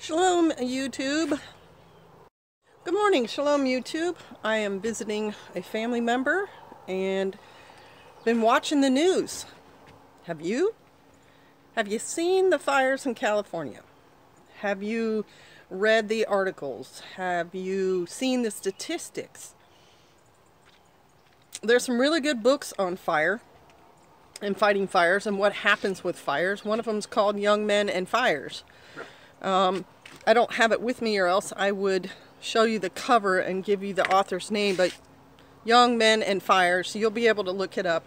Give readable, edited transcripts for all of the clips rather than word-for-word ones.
Shalom YouTube. Good morning, Shalom YouTube. I am visiting a family member and been watching the news. Have you? Have you seen the fires in California? Have you read the articles? Have you seen the statistics? There's some really good books on fire and fighting fires and what happens with fires. One of them is called Young Men and Fires. I don't have it with me, or else I would show you the cover and give you the author's name, but Young Men and Fires, you'll be able to look it up.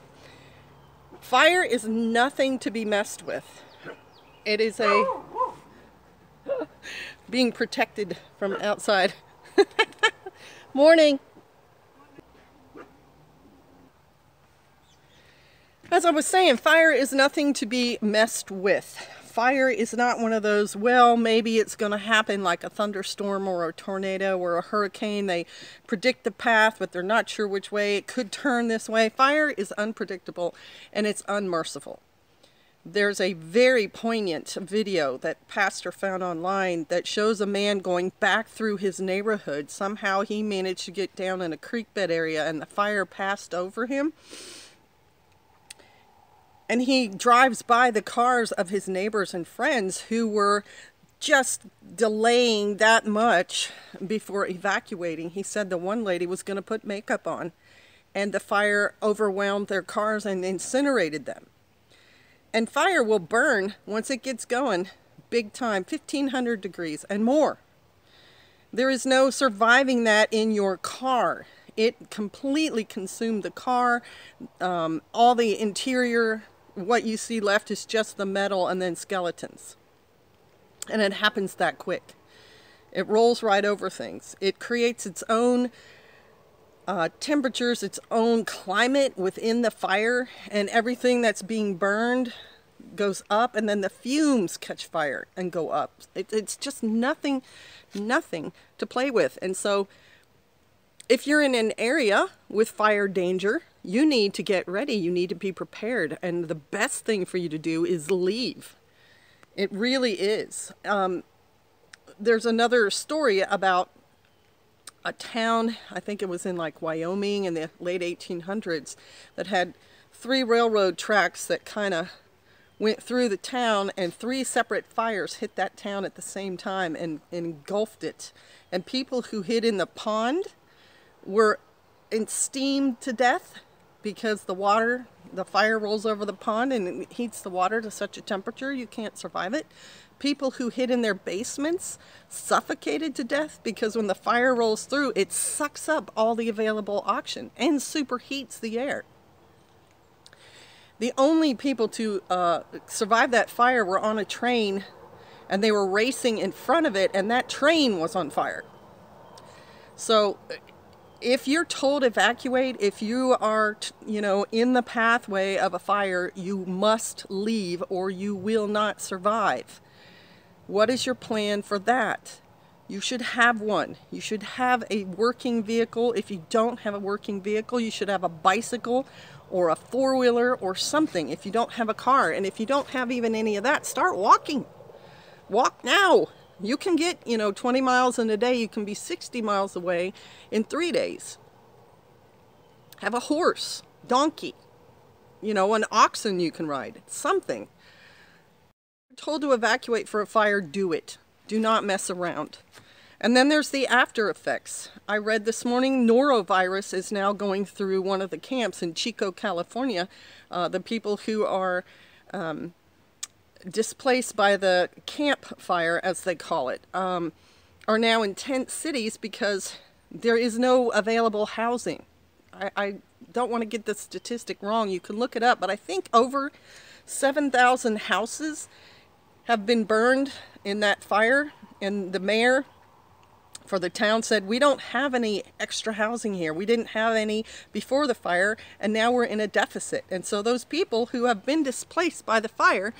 Fire is nothing to be messed with. It is being protected from outside. Morning. As I was saying, fire is nothing to be messed with. Fire is not one of those, well, maybe it's going to happen like a thunderstorm or a tornado or a hurricane. They predict the path, but they're not sure which way. It could turn this way. Fire is unpredictable and it's unmerciful. There's a very poignant video that Pastor found online that shows a man going back through his neighborhood. Somehow he managed to get down in a creek bed area and the fire passed over him. And he drives by the cars of his neighbors and friends who were just delaying that much before evacuating. He said the one lady was going to put makeup on, and the fire overwhelmed their cars and incinerated them. And fire will burn once it gets going, big time, 1,500 degrees and more. There is no surviving that in your car. It completely consumed the car, all the interior. What you see left is just the metal and then skeletons. And it happens that quick. It rolls right over things. It creates its own temperatures, its own climate within the fire, and everything that's being burned goes up, and then the fumes catch fire and go up. It's just nothing to play with. And so if you're in an area with fire danger, you need to get ready. You need to be prepared. And the best thing for you to do is leave. It really is. There's another story about a town, I think it was in like Wyoming in the late 1800s, that had 3 railroad tracks that kind of went through the town, and 3 separate fires hit that town at the same time and engulfed it. And people who hid in the pond were steamed to death because the fire rolls over the pond and it heats the water to such a temperature you can't survive it. People who hid in their basements suffocated to death because when the fire rolls through, it sucks up all the available oxygen and superheats the air. The only people to survive that fire were on a train, and they were racing in front of it, and that train was on fire. So if you're told evacuate, if you are, in the pathway of a fire, you must leave or you will not survive. What is your plan for that? You should have one. You should have a working vehicle. If you don't have a working vehicle, you should have a bicycle or a 4-wheeler or something if you don't have a car. And if you don't have even any of that, start walking. Walk now. You can get, 20 miles in a day. You can be 60 miles away in 3 days. Have a horse, donkey, an oxen you can ride, something. You're told to evacuate for a fire, do it. Do not mess around. And then there's the after effects. I read this morning norovirus is now going through one of the camps in Chico, California. The people who are displaced by the campfire, as they call it, are now in tent cities because there is no available housing. I don't want to get the statistic wrong. You can look it up, but I think over 7,000 houses have been burned in that fire, and the mayor for the town said, we don't have any extra housing here. We didn't have any before the fire, and now we're in a deficit. And so those people who have been displaced by the fire,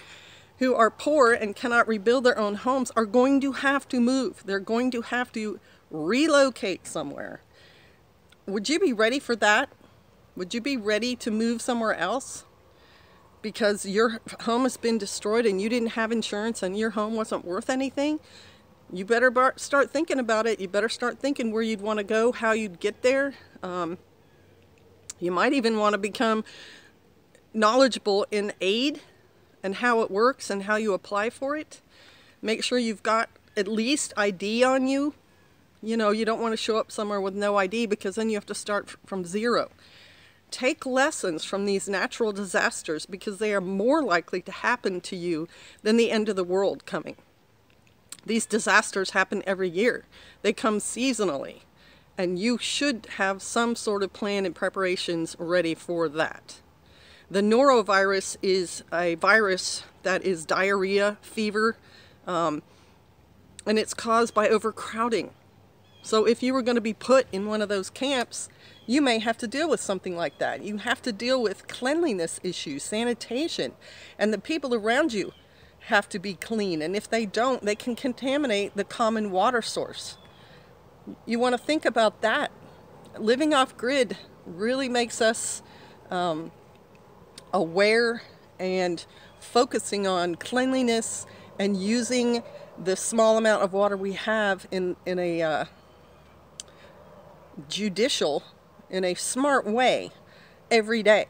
who are poor and cannot rebuild their own homes, are going to have to move. They're going to have to relocate somewhere. Would you be ready for that? Would you be ready to move somewhere else? Because your home has been destroyed and you didn't have insurance and your home wasn't worth anything? you better start thinking about it. You better start thinking where you'd want to go, how you'd get there. You might even want to become knowledgeable in aid and how it works and how you apply for it. Make sure you've got at least ID on you. You know, you don't want to show up somewhere with no ID, because then you have to start from zero. Take lessons from these natural disasters, because they are more likely to happen to you than the end of the world coming. These disasters happen every year. They come seasonally, and you should have some sort of plan and preparations ready for that. The norovirus is a virus that is diarrhea, fever, and it's caused by overcrowding. So if you were going to be put in one of those camps, you may have to deal with something like that. You have to deal with cleanliness issues, sanitation, and the people around you have to be clean. And if they don't, they can contaminate the common water source. You want to think about that. Living off grid really makes us aware and focusing on cleanliness and using the small amount of water we have in a judicial, in a smart way every day.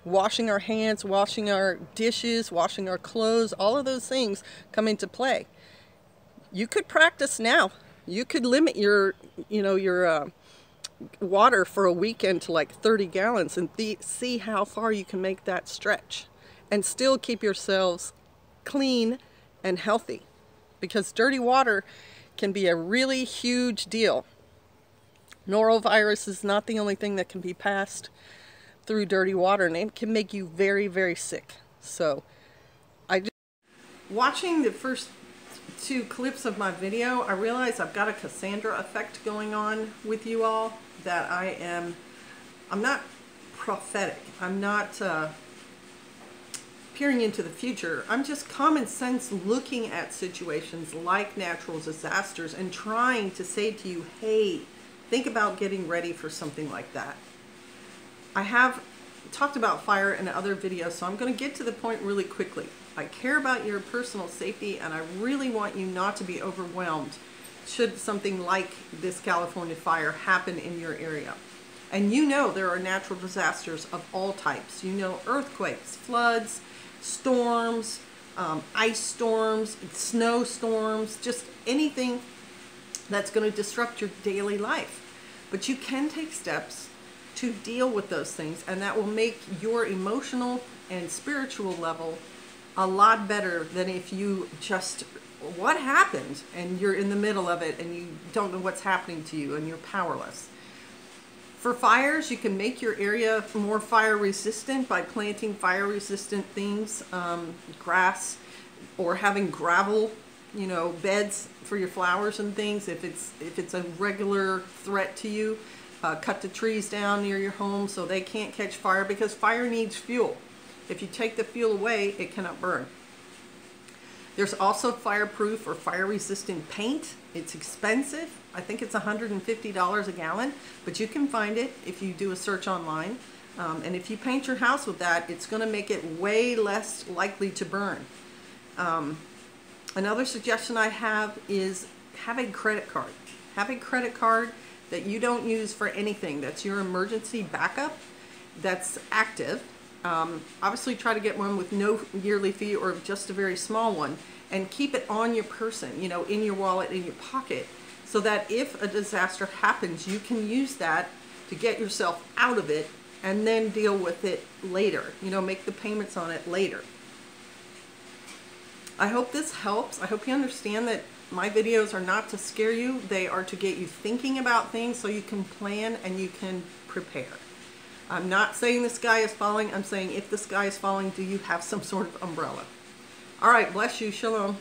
Washing our hands, washing our dishes, washing our clothes, all of those things come into play. You could practice now. You could limit your water for a weekend to like 30 gallons and see how far you can make that stretch and still keep yourselves clean and healthy, because dirty water can be a really huge deal. Norovirus is not the only thing that can be passed through dirty water, and it can make you very, very sick. So watching the first two clips of my video, I realize I've got a Cassandra effect going on with you all, that I'm not prophetic. I'm not peering into the future. I'm just common sense looking at situations like natural disasters and trying to say to you, hey, think about getting ready for something like that. I have talked about fire in other videos, so I'm going to get to the point really quickly. I care about your personal safety, and I really want you not to be overwhelmed should something like this California fire happen in your area. And you know there are natural disasters of all types. You know, earthquakes, floods, storms, ice storms, snowstorms, just anything that's going to disrupt your daily life. But you can take steps to deal with those things, and that will make your emotional and spiritual level a lot better than if you just, what happened, and you're in the middle of it and you don't know what's happening to you and you're powerless. For fires, you can make your area more fire resistant by planting fire resistant things, grass, or having gravel, you know, beds for your flowers and things. If it's a regular threat to you, cut the trees down near your home so they can't catch fire, because fire needs fuel. If you take the fuel away, it cannot burn. There's also fireproof or fire-resistant paint. It's expensive. I think it's $150 a gallon, but you can find it if you do a search online. And if you paint your house with that, it's going to make it way less likely to burn. Another suggestion I have is have a credit card. Have a credit card that you don't use for anything. That's your emergency backup that's active. Obviously try to get one with no yearly fee or just a very small one, and keep it on your person, you know, in your wallet, in your pocket, so that if a disaster happens, you can use that to get yourself out of it and then deal with it later, you know, make the payments on it later. I hope this helps. I hope you understand that my videos are not to scare you. They are to get you thinking about things so you can plan and you can prepare. I'm not saying the sky is falling. I'm saying if the sky is falling, do you have some sort of umbrella? All right, bless you. Shalom.